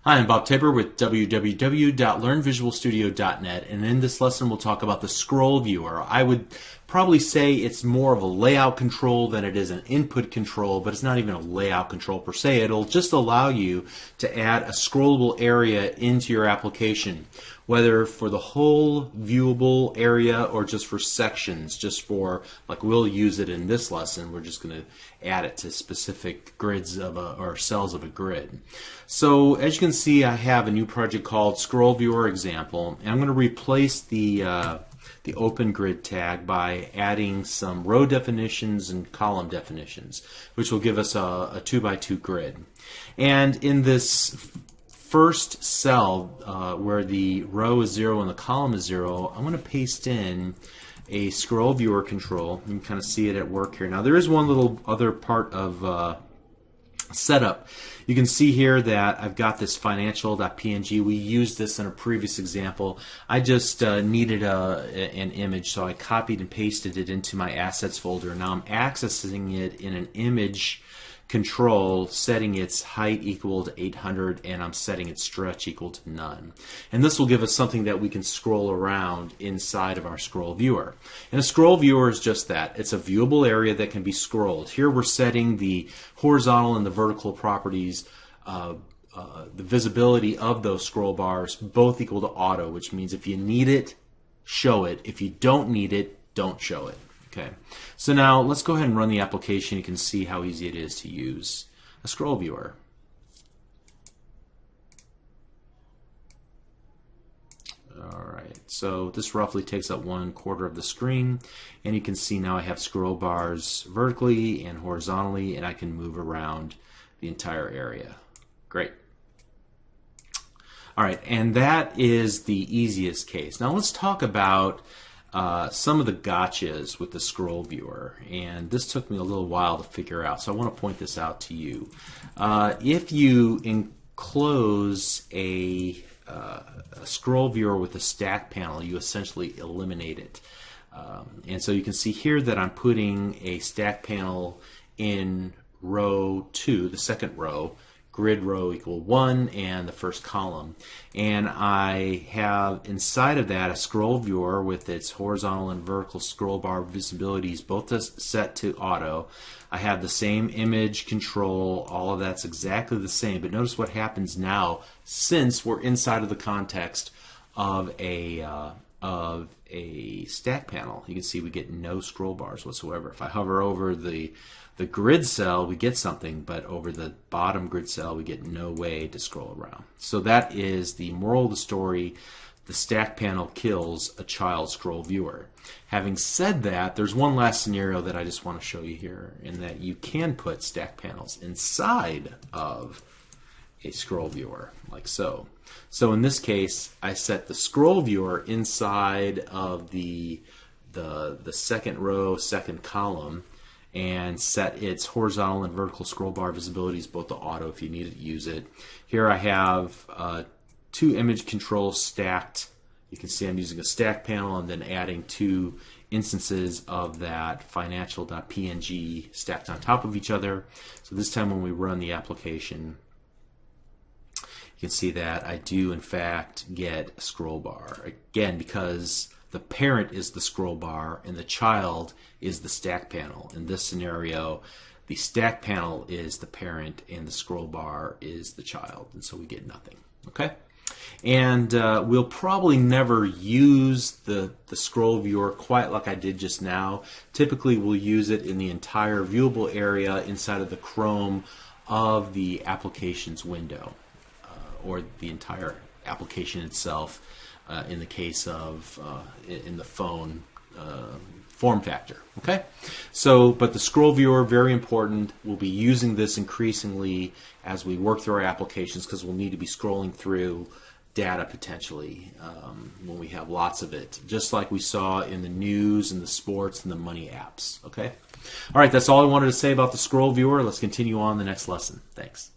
Hi, I'm Bob Tabor with www.learnvisualstudio.net, and in this lesson we'll talk about the scroll viewer. I would probably say it's more of a layout control than it is an input control, but it's not even a layout control per se. It'll just allow you to add a scrollable area into your application, whether for the whole viewable area or just for sections, just for, like we'll use it in this lesson, we're just going to add it to specific grids of or cells of a grid. So as you can see, I have a new project called Scroll Viewer Example, and I'm going to replace the open grid tag by adding some row definitions and column definitions, which will give us a 2x2 grid. And in this first cell where the row is 0 and the column is 0, I'm going to paste in a scroll viewer control. You can kind of see it at work here. Now there is one little other part of setup. You can see here that I've got this financial.png. We used this in a previous example. I just needed an image, so I copied and pasted it into my assets folder. Now I'm accessing it in an image control, setting its height equal to 800, and I'm setting its stretch equal to none. And this will give us something that we can scroll around inside of our scroll viewer. And a scroll viewer is just that. It's a viewable area that can be scrolled. Here we're setting the horizontal and the vertical properties, the visibility of those scroll bars, both equal to auto, which means if you need it, show it. If you don't need it, don't show it. Okay, so now let's go ahead and run the application. You can see how easy it is to use a scroll viewer. Alright, so this roughly takes up 1/4 of the screen, and you can see now I have scroll bars vertically and horizontally, and I can move around the entire area. Great. Alright, and that is the easiest case. Now let's talk about some of the gotchas with the scroll viewer, and this took me a little while to figure out, so I want to point this out to you. If you enclose a scroll viewer with a stack panel, you essentially eliminate it. And so you can see here that I'm putting a stack panel in row 2, the second row, grid row equal 1, and the first column. And I have inside of that a scroll viewer with its horizontal and vertical scroll bar visibilities both set to auto. I have the same image control, all of that's exactly the same, but notice what happens now since we're inside of the context of a stack panel. You can see we get no scroll bars whatsoever. If I hover over the grid cell, we get something, but over the bottom grid cell, we get no way to scroll around. So that is the moral of the story. The stack panel kills a child scroll viewer. Having said that, there's one last scenario that I just want to show you here, in that you can put stack panels inside of a scroll viewer, like so. So in this case, I set the scroll viewer inside of the second row, second column, and set its horizontal and vertical scroll bar visibilities both to auto if you need to use it. Here I have 2 image controls stacked. You can see I'm using a stack panel and then adding 2 instances of that financial.png stacked on top of each other. So this time when we run the application, you can see that I do in fact get a scroll bar. Again, because the parent is the scroll bar and the child is the stack panel. In this scenario, the stack panel is the parent and the scroll bar is the child, and so we get nothing. Okay? And we'll probably never use the scroll viewer quite like I did just now. Typically we'll use it in the entire viewable area inside of the Chrome of the applications window, or the entire application itself, in the case of in the phone form factor. Okay, so but the scroll viewer, very important. We'll be using this increasingly as we work through our applications, because we'll need to be scrolling through data potentially when we have lots of it, just like we saw in the news and the sports and the money apps. Okay, all right, that's all I wanted to say about the scroll viewer. Let's continue on the next lesson. Thanks.